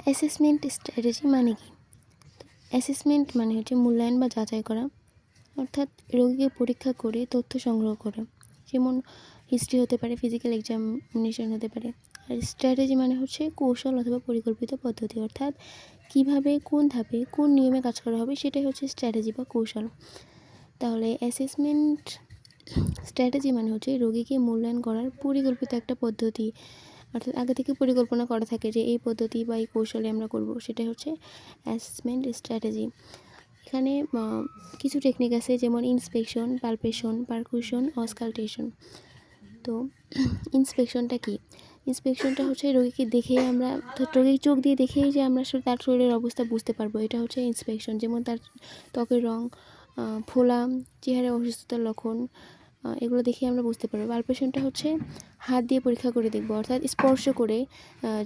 Assessment strategy মানে কি? Assessment মানে হচ্ছে মূল্যায়ন বা যাচাই করা, অর্থাৎ রোগীকে পরীক্ষা করে তথ্য সংগ্রহ করা, যেমন হিস্ট্রি হতে পারে, ফিজিক্যাল এক্সামিনেশন হতে পারে। আর স্ট্র্যাটেজি মানে হচ্ছে কৌশল অথবা পরিকল্পিত পদ্ধতি, অর্থাৎ কিভাবে, কোন ধাপে, কোন নিয়মে কাজ করা হবে, সেটাই হচ্ছে স্ট্র্যাটেজি বা কৌশল। তাহলে অ্যাসেসমেন্ট স্ট্র্যাটেজি মানে হচ্ছে রোগীকে মূল্যায়ন করার পরিকল্পিত একটা পদ্ধতি, অর্থাৎ আগে থেকে পরিকল্পনা করা থাকে যে এই পদ্ধতি বা এই কৌশলে আমরা করব, সেটাই হচ্ছে অ্যাসেসমেন্ট স্ট্র্যাটেজি। এখানে কিছু টেকনিক আছে, যেমন ইন্সপেকশন, পালপেশন, পারকুশন, অসকালটেশন। তো ইন্সপেকশনটা কি? ইন্সপেকশনটা হচ্ছে রোগীকে দেখে আমরা, রোগীর চোখ দিয়ে দেখেই যে আমরা তার শরীরের অবস্থা বুঝতে পারবো, এটা হচ্ছে ইন্সপেকশন। যেমন তার ত্বকের রং, ফোলা, চেহারায় অসুস্থতার লক্ষণ, এগুলো দেখে আমরা বুঝতে পারবো। পালপেশনটা হচ্ছে হাত দিয়ে পরীক্ষা করে দেখবো, অর্থাৎ স্পর্শ করে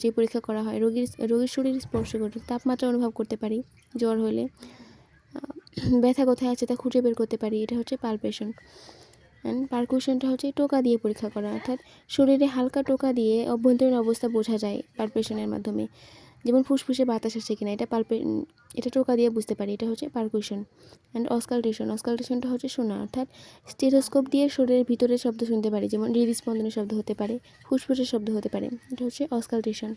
যে পরীক্ষা করা হয়, রোগীর শরীর স্পর্শ করে তাপমাত্রা অনুভব করতে পারি, জ্বর হলে ব্যথা কোথায় আছে তা খুঁজে বের করতে পারি, এটা হচ্ছে পালপেশন। অ্যান্ড পারকুশনটা হচ্ছে টোকা দিয়ে পরীক্ষা করা, অর্থাৎ শরীরে হালকা টোকা দিয়ে অভ্যন্তরীণ অবস্থা বোঝা যায় পালপেশনের মাধ্যমে, যেমন ফুসফুসে বাতাস আসছে কিনা, এটা টোকা দিয়ে বুঝতে পারি, এটা হচ্ছে পারকুশন। অ্যান্ড অসকালটেশনটা হচ্ছে শোনা, অর্থাৎ স্টেথোস্কোপ দিয়ে শরীরের ভিতরের শব্দ শুনতে পারি, যেমন হৃদস্পন্দনের শব্দ হতে পারে, ফুসফুসের শব্দ হতে পারে, এটা হচ্ছে অসকালটেশন।